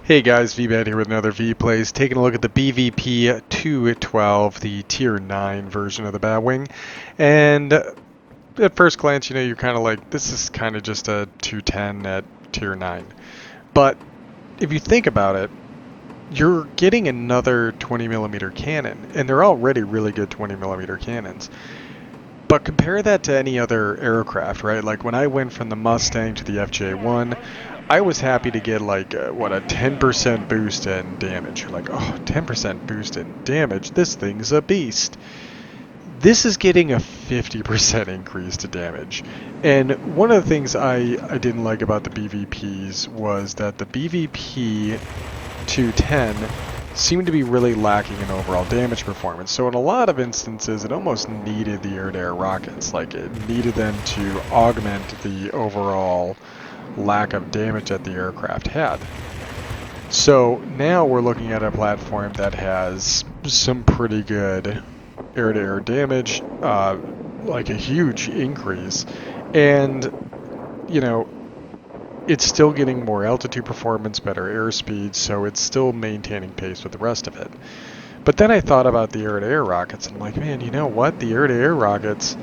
Hey guys, Veebat here with another V-Plays, taking a look at the BVP-212, the Tier 9 version of the Batwing. And at first glance, you're kind of like, this is kind of just a 210 at Tier 9. But if you think about it, you're getting another 20mm cannon, and they're already really good 20mm cannons. But compare that to any other aircraft, right? Like when I went from the Mustang to the FJ1, I was happy to get like, a 10% boost in damage. You're like, oh, 10% boost in damage, this thing's a beast. This is getting a 50% increase to damage. And one of the things I didn't like about the BVPs was that the BVP 210 seemed to be really lacking in overall damage performance. So in a lot of instances, it almost needed the air-to-air rockets. Like it needed them to augment the overall lack of damage that the aircraft had. So now we're looking at a platform that has some pretty good air-to-air damage, like a huge increase, and it's still getting more altitude performance, better airspeed, so it's still maintaining pace with the rest of it. But then I thought about the air-to-air rockets, and I'm like, man, you know what? The air-to-air rockets,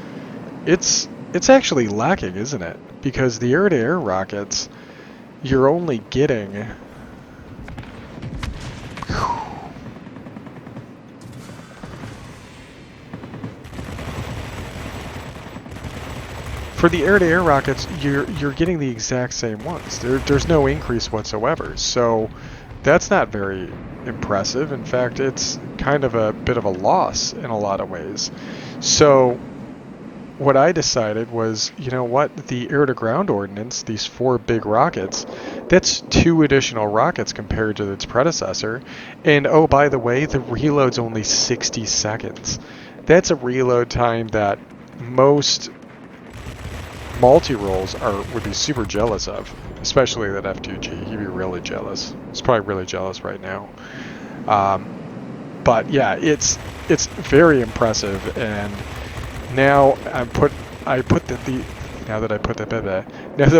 it's actually lacking, isn't it? Because the air-to-air rockets, you're only getting... For the air-to-air rockets, you're getting the exact same ones. There's no increase whatsoever. So that's not very impressive. In fact, it's kind of a bit of a loss in a lot of ways. So what I decided was, you know what, the air-to-ground ordnance, these 4 big rockets, that's 2 additional rockets compared to its predecessor. And oh, by the way, the reload's only 60 seconds. That's a reload time that most multi-rolls would be super jealous of, especially that F2G. He'd be really jealous. He's probably really jealous right now. But yeah, it's very impressive, and now now that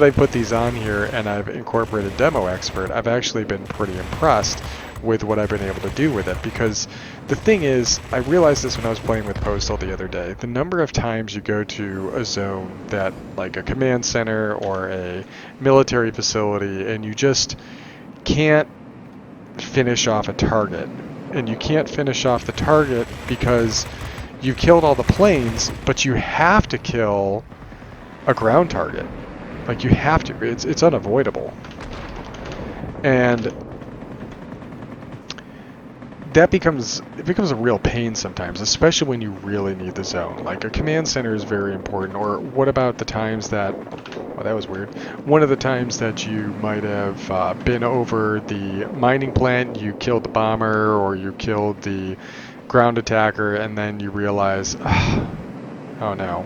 I put these on here and I've incorporated Demo Expert, I've actually been pretty impressed with what I've been able to do with it, because the thing is, I realized this when I was playing with Postal the other day. The number of times you go to a zone that, like a command center or a military facility, and you just can't finish off a target. And you can't finish off the target because you've killed all the planes, but you have to kill a ground target. Like, you have to. It's unavoidable. And that becomes a real pain sometimes, especially when you really need the zone. Like, a command center is very important. Or what about the times that... Oh, that was weird. One of the times that you might have been over the mining plant, you killed the bomber, or you killed the ground attacker, and then you realize, oh no,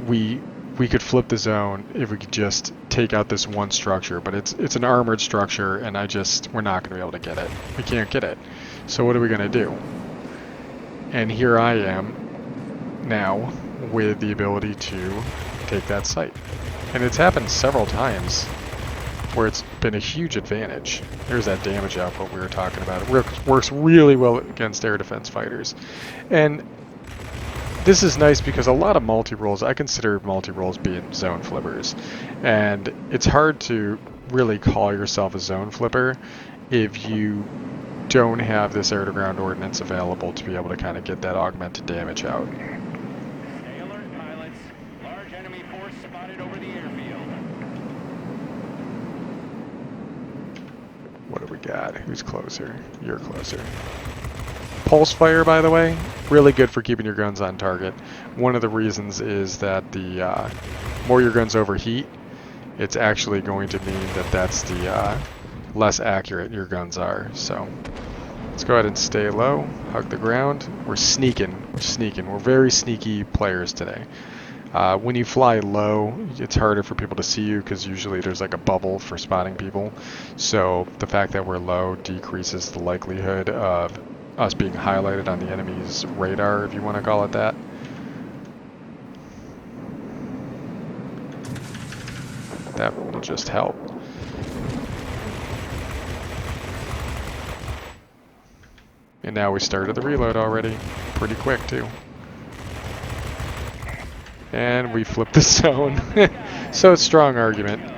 we could flip the zone if we could just take out this one structure, but it's an armored structure, and we're not going to be able to get it. We can't get it. So what are we going to do? And here I am now with the ability to take that site. And it's happened several times where it's been a huge advantage. There's that damage output we were talking about. It works really well against air defense fighters. And this is nice because a lot of multi-rolls, I consider multi-rolls being zone flippers. And it's hard to really call yourself a zone flipper if you don't have this air-to-ground ordnance available to be able to kind of get that augmented damage out. Stay alert, pilots. Large enemy force spotted over the airfield. What do we got? Who's closer? You're closer. Pulse fire, by the way, really good for keeping your guns on target. One of the reasons is that the more your guns overheat, it's actually going to mean that that's the less accurate your guns are. So let's go ahead and stay low, hug the ground. We're sneaking. We're very sneaky players today. When you fly low, it's harder for people to see you because usually there's like a bubble for spotting people. So the fact that we're low decreases the likelihood of us being highlighted on the enemy's radar, if you want to call it that. That will just help. And now we started the reload already. Pretty quick, too. And we flipped the zone. So strong argument.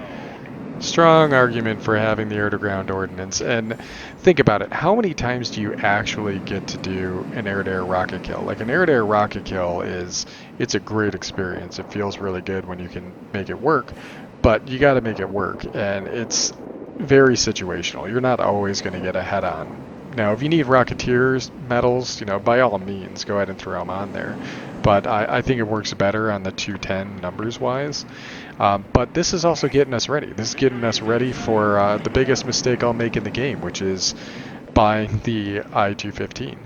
Strong argument for having the air-to-ground ordnance. And think about it. How many times do you actually get to do an air-to-air rocket kill? Like, an air-to-air rocket kill it's a great experience. It feels really good when you can make it work, but you got to make it work. And it's very situational. You're not always going to get a head-on. Now, if you need Rocketeers medals, by all means, go ahead and throw them on there. But I think it works better on the 210 numbers-wise. But this is also getting us ready. This is getting us ready for the biggest mistake I'll make in the game, which is buying the I-215.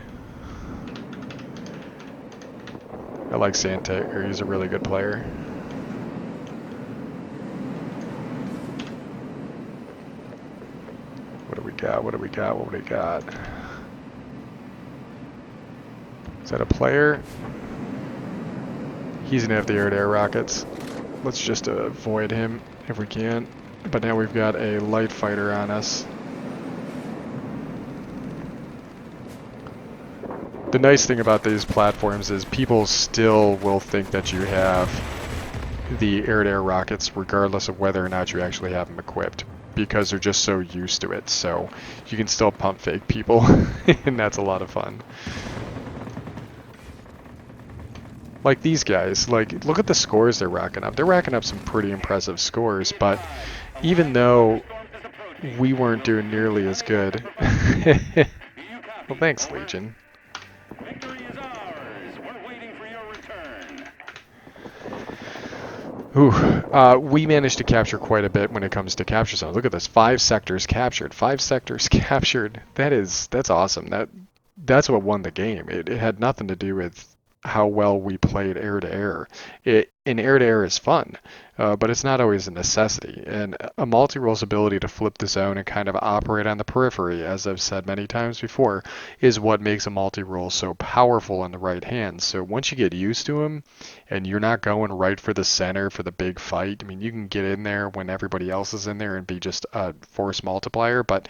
I like Santa. He's a really good player. What do we got? What do we got? What do we got? Is that a player? He's going to have the air-to-air rockets. Let's just avoid him if we can. But now we've got a light fighter on us. The nice thing about these platforms is people still will think that you have the air-to-air rockets regardless of whether or not you actually have them equipped, because they're just so used to it. So you can still pump fake people, and that's a lot of fun. Like these guys, like, look at the scores they're racking up. They're racking up some pretty impressive scores, but even though we weren't doing nearly as good. Well, thanks, Legion. Ooh, we managed to capture quite a bit when it comes to capture zones. Look at this, 5 sectors captured. 5 sectors captured. That's awesome. That's what won the game. It had nothing to do with how well we played air-to-air. And air-to-air is fun, but it's not always a necessity. And a multi-role's ability to flip the zone and kind of operate on the periphery, as I've said many times before, is what makes a multi-role so powerful in the right hands. So once you get used to them, and you're not going right for the center for the big fight, I mean, you can get in there when everybody else is in there and be just a force multiplier, but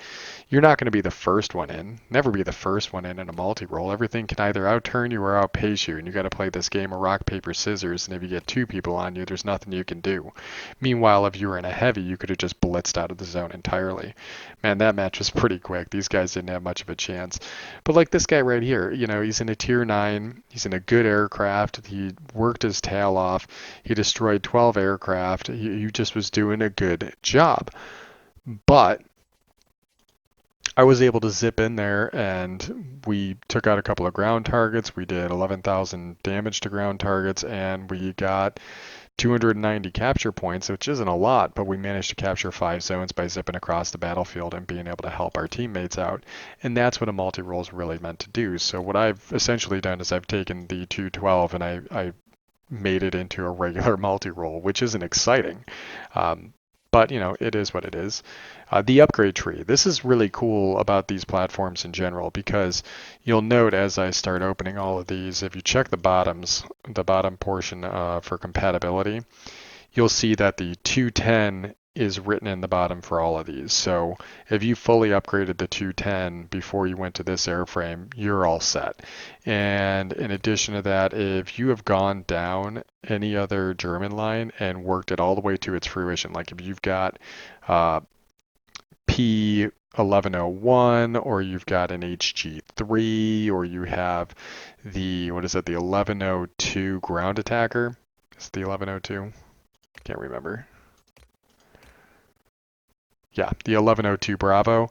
you're not going to be the first one in. Never be the first one in a multi-role. Everything can either outturn you or outpace you, and you got to play this game of rock, paper, scissors, and if you get 2 people on you, there's nothing you can do. Meanwhile, if you were in a heavy, you could have just blitzed out of the zone entirely. Man, that match was pretty quick. These guys didn't have much of a chance. But like this guy right here, he's in a tier 9, he's in a good aircraft, he worked his tail off, he destroyed 12 aircraft, he just was doing a good job. But I was able to zip in there and we took out a couple of ground targets. We did 11,000 damage to ground targets and we got 290 capture points, which isn't a lot, but we managed to capture 5 zones by zipping across the battlefield and being able to help our teammates out. And that's what a multi-role is really meant to do. So what I've essentially done is I've taken the 212 and I made it into a regular multi-role, which isn't exciting. But, it is what it is. The upgrade tree. This is really cool about these platforms in general, because you'll note as I start opening all of these, if you check the bottom portion for compatibility, you'll see that the 210 is written in the bottom for all of these. So if you fully upgraded the 210 before you went to this airframe, you're all set. And in addition to that, if you have gone down any other German line and worked it all the way to its fruition, like if you've got P1101, or you've got an HG3, or you have the 1102 ground attacker. Is it the 1102? Can't remember. Yeah, the 1102 Bravo.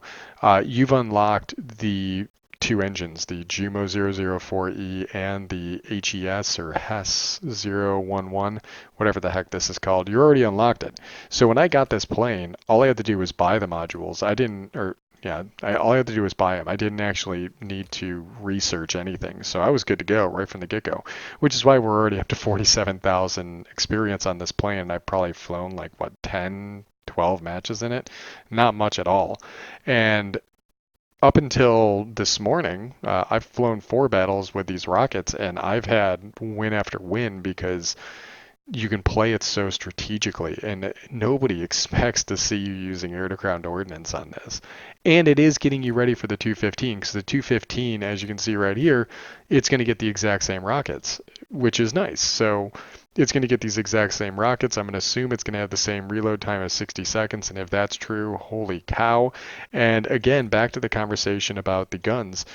You've unlocked the 2 engines, the Jumo 004E and the HES or HES 011, whatever the heck this is called. You already unlocked it. So when I got this plane, all I had to do was buy the modules. All I had to do was buy them. I didn't actually need to research anything. So I was good to go right from the get-go, which is why we're already up to 47,000 experience on this plane. I've probably flown 10, 12 matches in it. Not much at all. And up until this morning, I've flown 4 battles with these rockets, and I've had win after win because you can play it so strategically, and nobody expects to see you using air-to-ground ordnance on this. And it is getting you ready for the 215, because the 215, as you can see right here, it's going to get the exact same rockets, which is nice. So it's going to get these exact same rockets. I'm going to assume it's going to have the same reload time of 60 seconds, and if that's true, holy cow. And again, back to the conversation about the guns.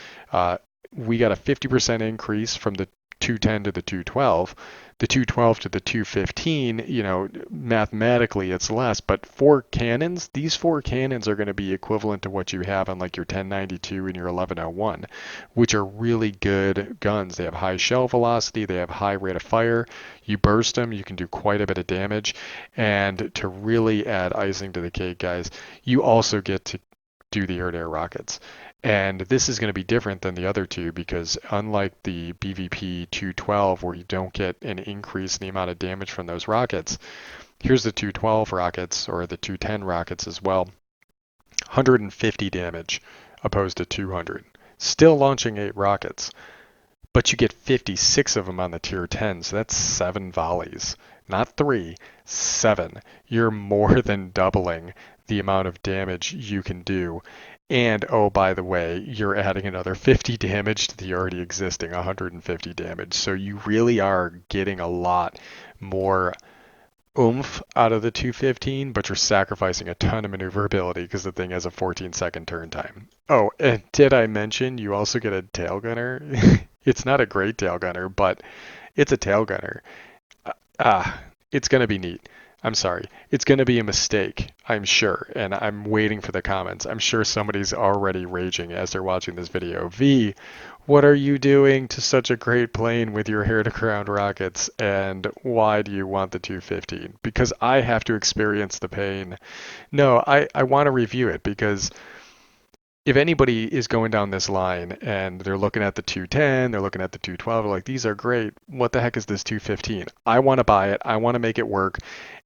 We got a 50% increase from the 210 to the 212. The 212 to the 215, mathematically it's less, but these four cannons are going to be equivalent to what you have on like your 1092 and your 1101, which are really good guns. They have high shell velocity, they have high rate of fire. You burst them, you can do quite a bit of damage. And to really add icing to the cake, guys, you also get to do the air-to-air rockets. And this is going to be different than the other two because unlike the BVP 212 where you don't get an increase in the amount of damage from those rockets, here's the 212 rockets or the 210 rockets as well. 150 damage opposed to 200. Still launching 8 rockets, but you get 56 of them on the tier 10, so that's 7 volleys. Not 3, 7. You're more than doubling the amount of damage you can do. And oh, by the way, you're adding another 50 damage to the already existing 150 damage. So you really are getting a lot more oomph out of the 215, but you're sacrificing a ton of maneuverability because the thing has a 14-second turn time. Oh, and did I mention you also get a tail gunner? It's not a great tail gunner, but it's a tail gunner. It's going to be neat. I'm sorry. It's going to be a mistake, I'm sure, and I'm waiting for the comments. I'm sure somebody's already raging as they're watching this video. V, what are you doing to such a great plane with your air-to-ground rockets, and why do you want the 215? Because I have to experience the pain. No, I want to review it because if anybody is going down this line and they're looking at the 210, they're looking at the 212, they're like, these are great. What the heck is this 215? I want to buy it. I want to make it work.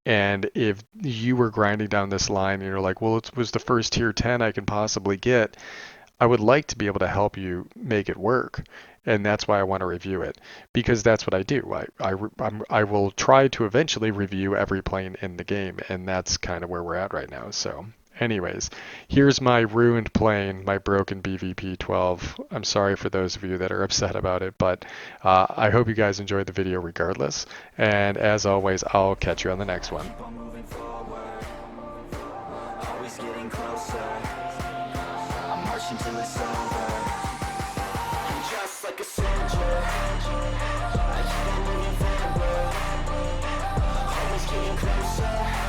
And if you were grinding down this line and you're like, well, it was the first tier 10 I can possibly get, I would like to be able to help you make it work. And that's why I want to review it, because that's what I do. I will try to eventually review every plane in the game, and that's kind of where we're at right now. So anyways, here's my ruined plane, my broken BVP 12. I'm sorry for those of you that are upset about it, but I hope you guys enjoyed the video regardless. And as always, I'll catch you on the next one. Keep on moving forward, always getting closer. I'm marching till it's over. I'm just like a soldier. I keep on moving forward, always getting closer.